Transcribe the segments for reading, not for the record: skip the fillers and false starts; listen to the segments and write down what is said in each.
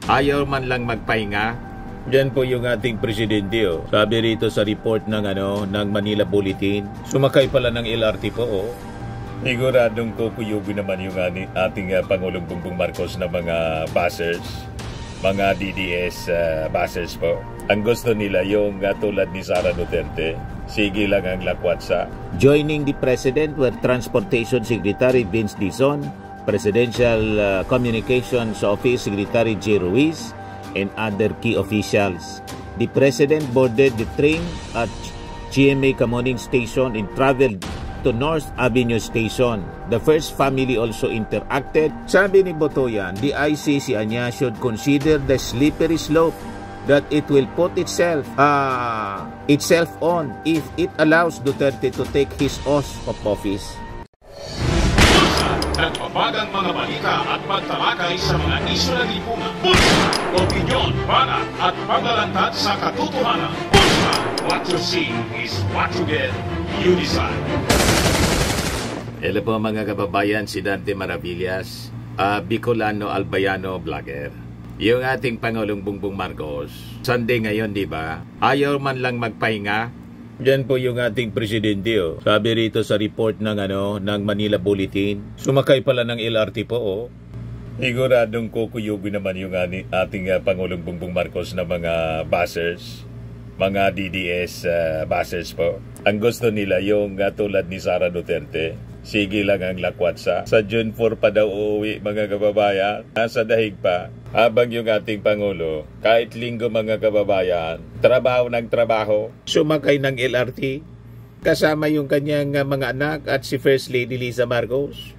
Ayaw man lang magpahinga. Diyan po yung ating presidente. Sabi rito sa report ng Manila Bulletin, sumakay pala ng LRT po. Siguradong kukuyugo naman yung ating Pangulong Bongbong Marcos na mga buses, mga DDS buses po. Ang gusto nila yung tulad ni Sara Duterte, sige lang ang lakwatsa. Joining the President were Transportation Secretary Vince Dizon, Presidential Communications Office Secretary J. Ruiz, and other key officials. The President boarded the train at GMA Kamuning Station and traveled to North Avenue Station. The first family also interacted. Sabi ni Botoyan, the ICC anya should consider the slippery slope that it will put itself on if it allows Duterte to take his oath of office. Nagpapagang mga balita at pagtalakay sa mga isyu ng lipunan. Bulsa! Opinyon, banat at paglalantad sa katotohanan. Bulsa! What you see is what you get. You decide. Hello po mga kababayan, si Dante Maravillas, Bicolano Albayano vlogger. Yung ating Pangulong Bongbong Marcos, Sunday ngayon, di ba? Ayaw man lang magpahinga. Diyan po yung ating presidente. Sabi rito sa report ng Manila Bulletin, sumakay pala ng LRT po. Siguradong kukuyugo naman yung ating Pangulong Bongbong Marcos na mga buses, mga DDS buses po. Ang gusto nila yung tulad ni Sara Duterte, sige lang ang lakwatsa. Sa June 4 pa daw uuwi mga kababayan. Nasa dahig pa. Habang yung ating Pangulo, kahit linggo mga kababayan, trabaho ng trabaho, sumakay ng LRT, kasama yung kanyang mga anak at si First Lady Liza Marcos.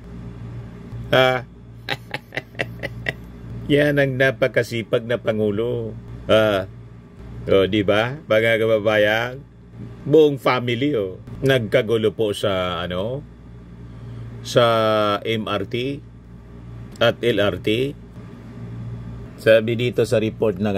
Yan ang napakasipag na Pangulo. Di ba, mga kababayan? Buong family, nagkagulo po sa sa MRT at LRT. Sabi dito sa report ng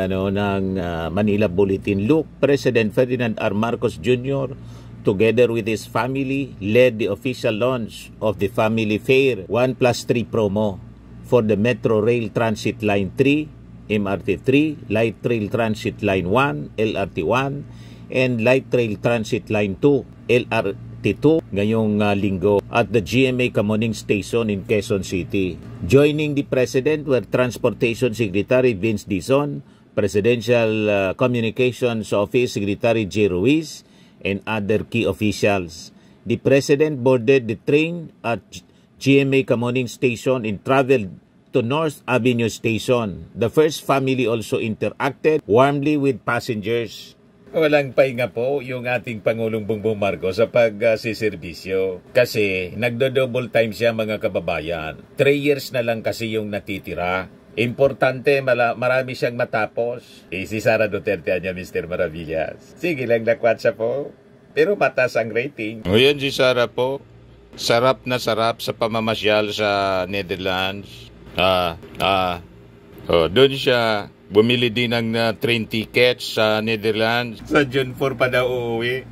Manila Bulletin, look, President Ferdinand R. Marcos Jr. together with his family led the official launch of the Family Fair 1+3 promo for the Metro Rail Transit Line 3, MRT 3, Light Rail Transit Line 1, LRT 1, and Light Rail Transit Line 2, LRT 2 ngayong linggo at the GMA Kamuning Station in Quezon City. Joining the President were Transportation Secretary Vince Dizon, Presidential Communications Office Secretary J. Ruiz, and other key officials. The President boarded the train at GMA Kamuning Station and traveled to North Avenue Station. The first family also interacted warmly with passengers. Walang pahinga po yung ating Pangulong Bongbong Marcos sa pagsiservisyo. Kasi nagdo-double time siya mga kababayan. 3 years na lang kasi yung natitira. Importante, marami siyang matapos. Si Sara Duterte niya, Mr. Maravillas. Sige lang nakwatsa po. Pero mataas ang rating. O yan si Sara po. Sarap na sarap sa pamamasyal sa Netherlands. Doon siya. Bumili din ng train tickets sa Netherlands. Sa June 4 pa daw uuwi.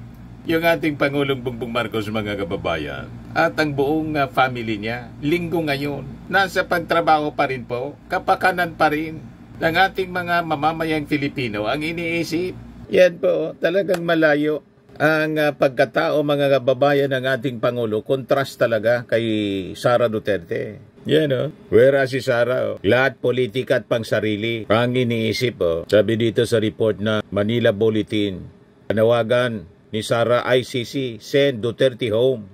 Yung ating Pangulong Bongbong Marcos mga kababayan. At ang buong family niya. Linggo ngayon. Nasa pagtrabaho pa rin po. Kapakanan pa rin. Ng ating mga mamamayang Filipino ang iniisip. Yan po. Talagang malayo. Ang pagkatao mga kababayan ng ating Pangulo. Kontrast talaga kay Sara Duterte. Yan Whereas si Sara, lahat politika at pangsarili ang iniisip. Sabi dito sa report na Manila Bulletin, panawagan ni Sara ICC, send Duterte home.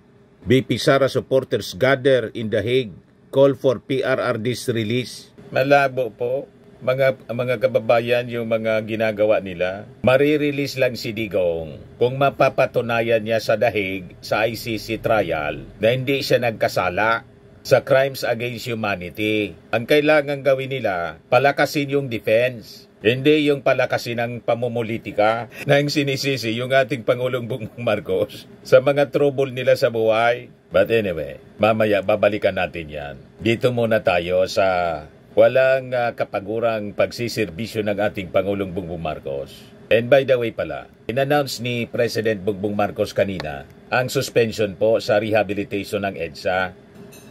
BP Sara supporters gather in The Hague, call for PRRD's release. Malabo po, mga kababayan yung mga ginagawa nila. Marirelease lang si Digong kung mapapatunayan niya sa The Hague, sa ICC trial, na hindi siya nagkasala sa crimes against humanity. Ang kailangan gawin nila, palakasin yung defense. Hindi yung palakasin ng pamumulitika na yung sinisisi yung ating Pangulong Bongbong Marcos sa mga trouble nila sa buhay. But anyway, mamaya babalikan natin yan. Dito muna tayo sa walang kapagurang pagsiservisyo ng ating Pangulong Bongbong Marcos. And by the way pala, in-announce ni President Bongbong Marcos kanina ang suspension po sa rehabilitation ng EDSA.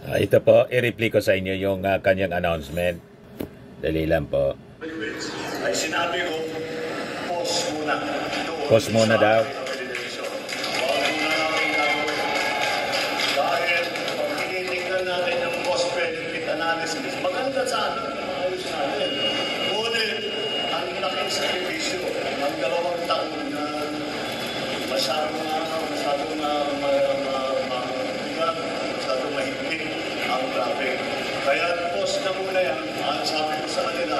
Ito po, i-reply ko sa inyo yung kanyang announcement. Dali lang po. ay sinabi ko, pause muna. Pause muna daw. Huwag muna natin gagawin. Dahil pag tinitingnan natin yung cost-benefit analysis, maganda sana, maayos natin. Ngunit, ang laking sakripisyo, ang 2 taon na masyadong mahigpit ang traffic. Kaya pause na muna yan. Sabi ko sa kanila,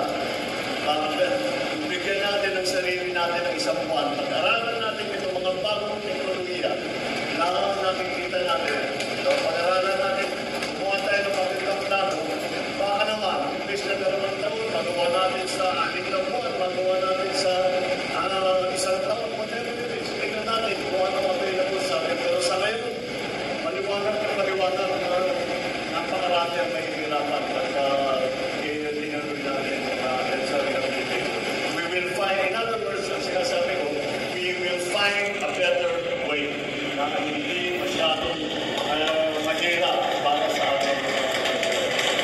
bigyan natin ang sarili natin ng 1 buwan. Pag-aralan natin itong mga bagong teknolohiya na nakikita natin. Pag-aralan natin, kumuha tayo ng magandang plano. Baka naman, imbes na 2 taon, magawa natin sa 6 na buwan, magawa natin sa 1 taon, whatever it is. Tingnan natin kung anong available sa atin. Pero sa ngayon, maliwanag na napakarami ang mahihirapan at tinanoy natin sa rehabilitation. We will find, in other words, ang sinasabi ko, we will find a better way na hindi masyadong mahirap para sa atin.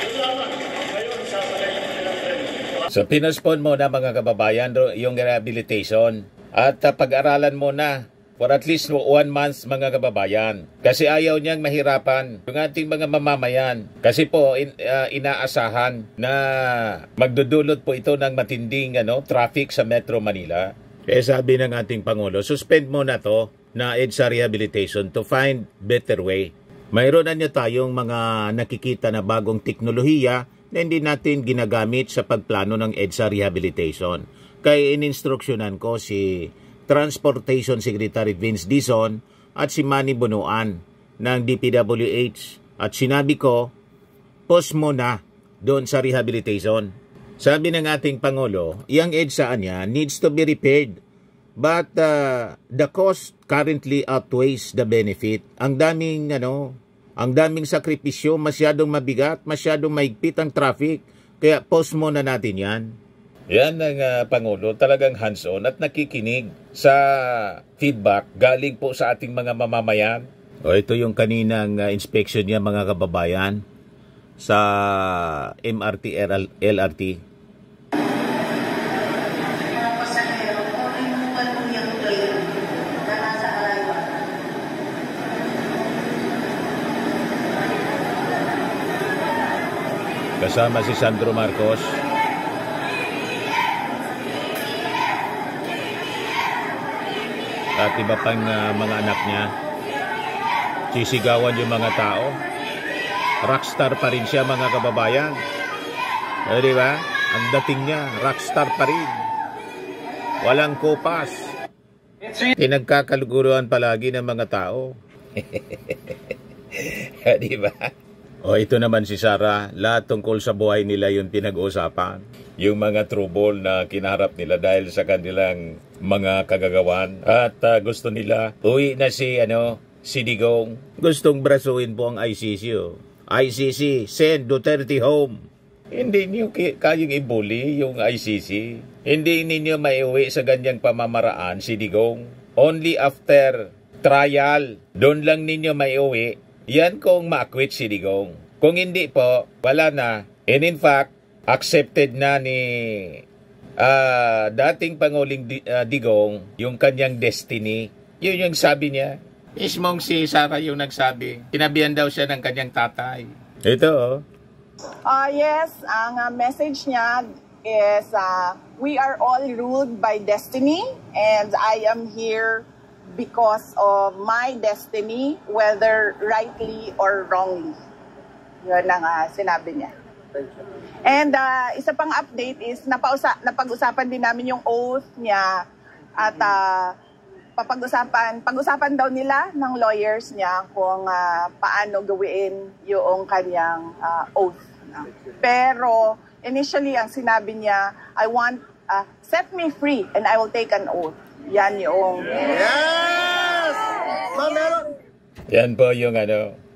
Yun lamang. Ngayon, sasakay natin ang trend. So pinospone mo na mga kababayan yung rehabilitation at pag-aralan mo na for at least 1 month mga kababayan. Kasi ayaw niyang mahirapan yung ating mga mamamayan. Kasi po inaasahan na magdudulot po ito ng matinding traffic sa Metro Manila. Kaya sabi ng ating Pangulo, suspend mo na to na EDSA rehabilitation to find better way. Mayroon na niya tayong mga nakikita na bagong teknolohiya na hindi natin ginagamit sa pagplano ng EDSA rehabilitation. Kaya ininstruksyonan ko si Transportation Secretary Vince Dizon at si Manny Bunuan ng DPWH at sinabi ko, pause mo na doon sa rehabilitation. Sabi ng ating Pangulo, yung EDSA niya needs to be repaired but the cost currently outweighs the benefit. Ang daming sakripisyo, masyadong mabigat, masyadong maigpit ang traffic, kaya pause mo na natin yan. Yan ang Pangulo, talagang hands-on at nakikinig sa feedback galing po sa ating mga mamamayan. O ito yung kaninang inspection niya mga kababayan sa MRT LRT. Kasama si Sandro Marcos. At iba pang mga anak niya. Sisigawan yung mga tao. Rockstar pa rin siya mga kababayan. Di ba? Ang dating niya, rockstar pa rin. Walang kopas. Pinagkakaluguruan palagi ng mga tao. Di ba? O ito naman si Sara, lahat tungkol sa buhay nila yung pinag-uusapan. Yung mga trouble na kinaharap nila dahil sa kanilang mga kagagawan. At gusto nila, uwi na si Digong. Gustong brasuin po ang ICC. ICC, send Duterte home. Hindi niyo kayang ibuli yung ICC. Hindi ninyo maiuwi sa ganyang pamamaraan si Digong. Only after trial, doon lang ninyo maiuwi. Yan kung ma-acquit si Digong. Kung hindi po, wala na. And in fact, accepted na ni dating Pangulong Digong yung kanyang destiny. Yun yung sabi niya. Mismong si Sara yung nagsabi. Kinabihan daw siya ng kanyang tatay. Ito Yes, ang message niya is we are all ruled by destiny and I am here because of my destiny, whether rightly or wrongly. Yun ang sinabi niya. And isa pang update is napag-usapan din namin yung oath niya at pag-usapan daw nila ng lawyers niya kung paano gawin yung kanyang oath. Pero initially ang sinabi niya, I want set me free and I will take an oath. Yan yung Yes! Yan po yung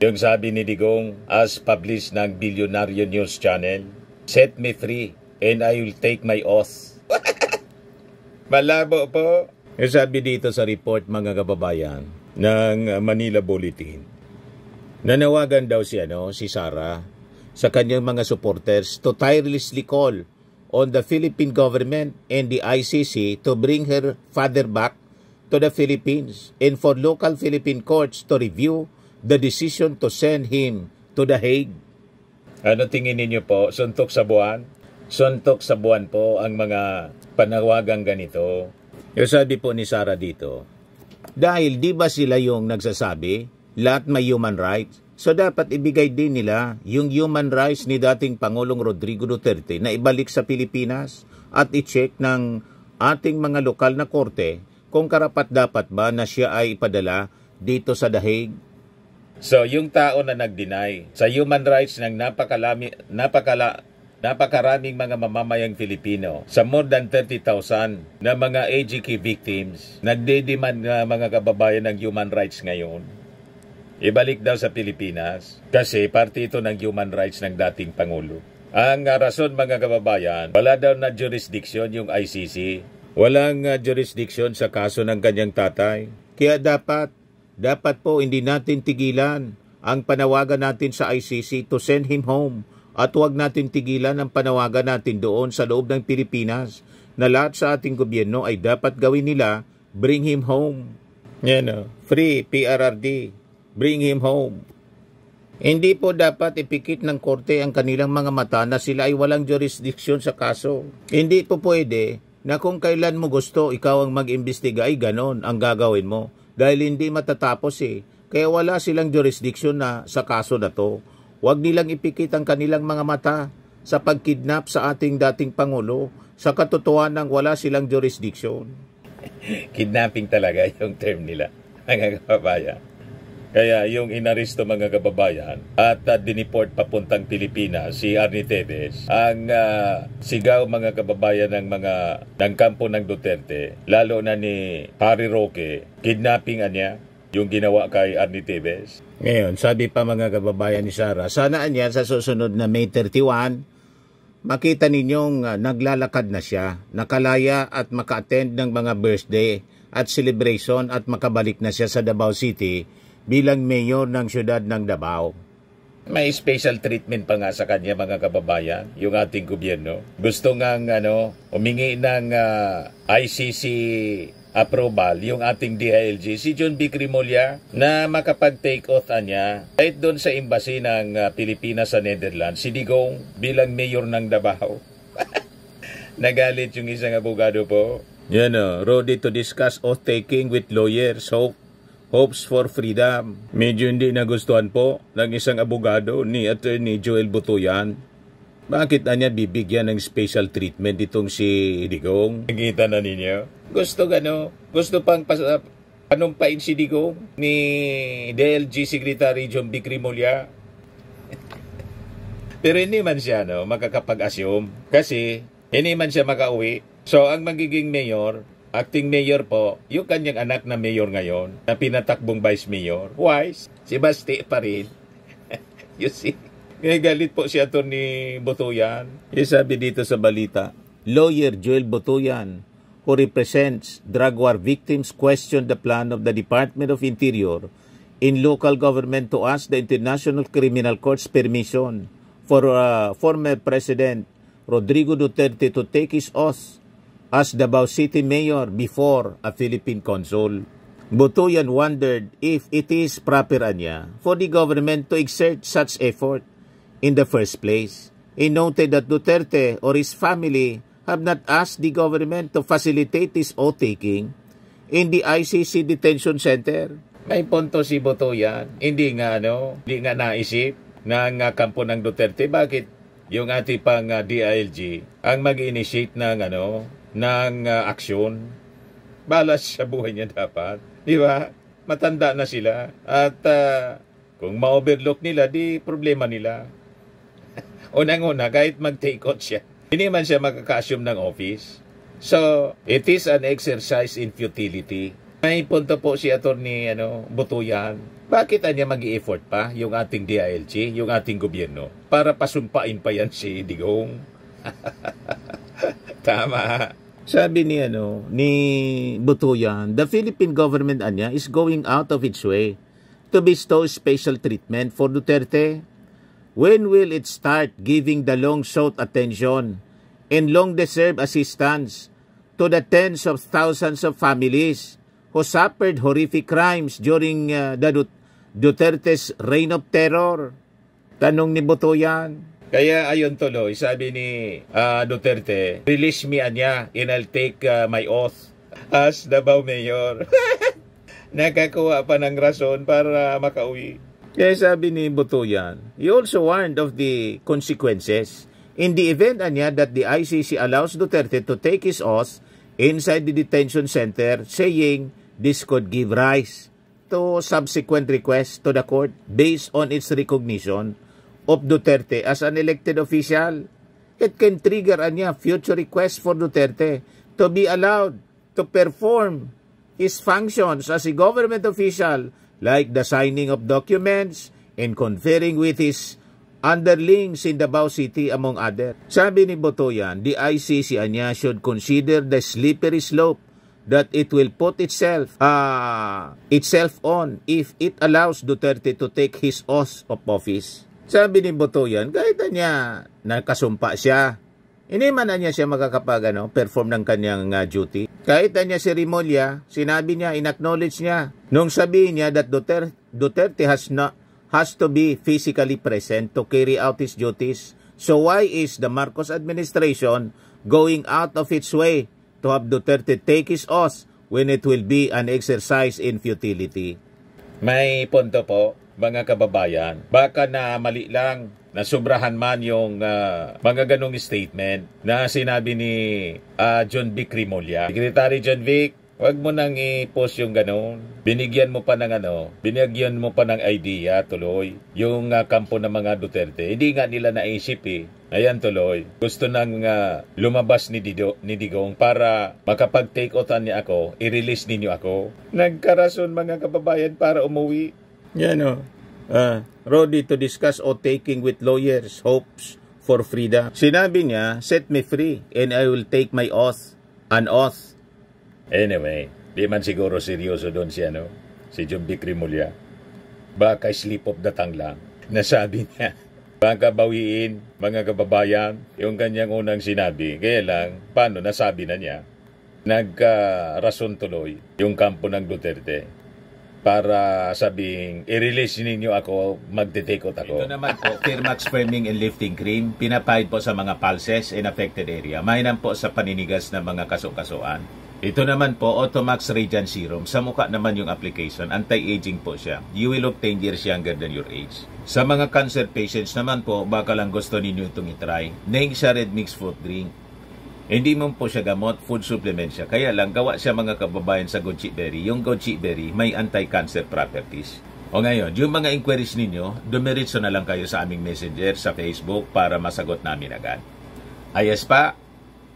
yung sabi ni Digong as published ng Bilyonaryo News Channel. Set me free and I will take my oath. Malabo po. Yung sabi dito sa report mga kababayan ng Manila Bulletin. Nanawagan daw si Sara sa kanyang mga supporters to tirelessly call on the Philippine government and the ICC to bring her father back to the Philippines and for local Philippine courts to review the decision to send him to The Hague. Ano tingin ninyo po? Suntok sa buwan? Suntok sa buwan po ang mga panawagang ganito. Yung sabi po ni Sara dito, dahil di ba sila yung nagsasabi, lahat may human rights? So dapat ibigay din nila yung human rights ni dating Pangulong Rodrigo Duterte na ibalik sa Pilipinas at i-check ng ating mga lokal na korte kung karapat-dapat ba na siya ay ipadala dito sa The Hague. So yung tao na nag-deny sa human rights ng napakaraming mga mamamayang Filipino sa more than 30,000 na mga AGK victims, nagde-demand na mga kababayan ng human rights ngayon. Ibalik daw sa Pilipinas kasi parte ito ng human rights ng dating Pangulo. Ang rason mga kababayan, wala daw na jurisdiction yung ICC. Walang jurisdiction sa kaso ng kanyang tatay. Kaya dapat po hindi natin tigilan ang panawagan natin sa ICC to send him home. At huwag natin tigilan ang panawagan natin doon sa loob ng Pilipinas na lahat sa ating gobyerno ay dapat gawin nila, bring him home. Yan free PRRD. Bring him home. Hindi po dapat ipikit ng korte ang kanilang mga mata na sila ay walang jurisdiction sa kaso. Hindi po pwede na kung kailan mo gusto, ikaw ang mag-imbestiga, ay ganon ang gagawin mo. Dahil hindi matatapos Kaya wala silang jurisdiction na sa kaso na to. Huwag nilang ipikit ang kanilang mga mata sa pagkidnap sa ating dating Pangulo sa katotohanan ng wala silang jurisdiction. Kidnapping talaga yung term nila, mga kababayan. Kaya yung inaresto mga kababayan at diniport papuntang Pilipinas si Arnie Tevez, ang sigaw mga kababayan ng kampo ng Duterte, lalo na ni Harry Roque, kidnapping niya yung ginawa kay Arnie Tevez. Ngayon, sabi pa mga kababayan ni Sara, sana niya sa susunod na May 31, makita ninyong naglalakad na siya, nakalaya at maka-attend ng mga birthday at celebration at makabalik na siya sa Davao City bilang mayor ng siyudad ng Davao. May special treatment pa nga sa kanya mga kababayan, yung ating gobyerno. Gusto ngang humingi ng ICC approval yung ating DILG, si John B. Crimolia, na makapag-take oath niya kahit doon sa embassy ng Pilipinas sa Netherlands, si Digong bilang mayor ng Davao. Nagalit yung isang abogado po. Yan ready to discuss oath-taking with lawyers, hopes for freedom. Medyo hindi nagustuhan po ng isang abogado ni Attorney Joel Butuyan. Bakit niya bibigyan ng special treatment itong si Digong? Nakita na ninyo? Gusto pang panumpain si Digong ni DLG Secretary John B. Crimolia. Pero hindi man siya makakapag-assume kasi hindi man siya makauwi. So ang magiging mayor, acting mayor po, yung kanyang anak na mayor ngayon, na pinatakbong vice mayor. Wise, si Basti pa rin. You see? Kaya galit po si Atty. Butuyan. Yung sabi dito sa balita, Lawyer Joel Butuyan, who represents drug war victims, questioned the plan of the Department of Interior in local government to ask the International Criminal Court's permission for former President Rodrigo Duterte to take his oath as Davao City Mayor before a Philippine consul. Butuyan wondered if it is proper for the government to exert such effort in the first place. He noted that Duterte or his family have not asked the government to facilitate this oath-taking in the ICC detention center. May punto si Butuyan. Hindi nga naisip ng kampo ng Duterte. Bakit yung ating pang DILG ang mag-initiate ng aksyon? Balas sa buhay niya dapat. Di ba? Matanda na sila. At kung ma-overlook nila, di problema nila. Unang-una, kahit mag-take out siya, hindi man siya makaka-assume ng office. So, it is an exercise in futility. May punto po si Atty. Butuyan. Bakit niya mag-i-effort pa yung ating DILG, yung ating gobyerno, para pasumpain pa yan si Digong? Tama. Sabi ni Butuyan, the Philippine government is going out of its way to bestow special treatment for Duterte. When will it start giving the long-sought attention and long-deserved assistance to the tens of thousands of families who suffered horrific crimes during the Duterte's reign of terror. Tanong ni Boto yan. Kaya ayon tuloy, sabi ni Duterte, release me anya and I'll take my oath as Davao Mayor. Nakakuha pa ng rason para makauwi. Kaya sabi ni Boto yan, he also warned of the consequences in the event anya that the ICC allows Duterte to take his oath inside the detention center, saying this could give rise to subsequent requests to the court based on its recognition of Duterte as an elected official. It can trigger anya future requests for Duterte to be allowed to perform his functions as a government official, like the signing of documents and conferring with his underlings in Davao City, among other. Sabi ni Boto yan, the ICC anya should consider the slippery slope that it will put itself on if it allows Duterte to take his oath of office. Sabi ni Boto yan, kahit niya nakasumpa siya, hindi man niya siya perform ng kanyang duty. Kahit niya si Rimulya, sinabi niya, inacknowledge niya, nung sabihin niya that Duterte has to be physically present to carry out his duties. So why is the Marcos administration going out of its way to have Duterte take his oath when it will be an exercise in futility? May punto po, mga kababayan. Baka na mali lang, na sobrahan man yung mga ganong statement na sinabi ni John Vic Rimulya. Secretary John Vic, wag mo nang i-post yung ganon. Binigyan mo pa ng idea tuloy yung kampo ng mga Duterte. Hindi nga nila naisip Ayan tuloy. Gusto nang lumabas ni Digong para makapag-take outan niya ako, i-release ninyo ako. Nagkarason mga kababayan para umuwi. Yan Rodi to discuss o taking with lawyers hopes for freedom. Sinabi niya, set me free and I will take my oath, an oath. Anyway, di man siguro seryoso doon si John Vic Rimulya. Baka slip of the tongue lang. Nasabi niya, baka bawiin mga kababayan yung kanyang unang sinabi. Kaya lang, paano nasabi na niya? Nagkarason tuloy yung kampo ng Duterte para sabing, i-release ninyo ako, magte-take out ako. Ito naman po, Firmax Firming and Lifting Cream, pinapahid po sa mga pulses in affected area. Mainam po sa paninigas ng mga kaso-kasuan. Ito naman po, Automax Radiant Serum. Sa mukha naman yung application, anti-aging po siya. You will look 10 years younger than your age. Sa mga cancer patients naman po, baka lang gusto ninyo itong itry. Neng siya red mixed fruit drink. Hindi mo po siya gamot, food supplement siya. Kaya lang, gawa siya mga kababayan sa goji berry. Yung goji berry may anti-cancer properties. O ngayon, yung mga inquiries ninyo, dumiritso na lang kayo sa aming messenger sa Facebook para masagot namin agad. Ayos pa?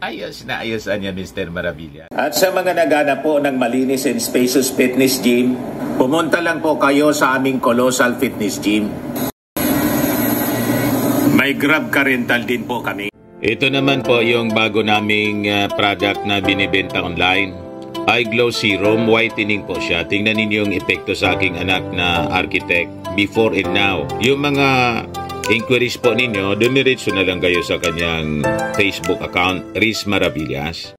Ayos na ayos niya, Mr. Maravilla. At sa mga naghanap po ng malinis and spacious fitness gym, pumunta lang po kayo sa aming Colossal Fitness Gym. May Grab Car Rental din po kami. Ito naman po yung bago naming product na binibenta online. Eye Glow Serum, whitening po siya. Tingnan ninyo yung epekto sa aking anak na architect before and now. Yung mga inquiries po ninyo, dumiretso na lang kayo sa kanyang Facebook account, Riz Maravillas.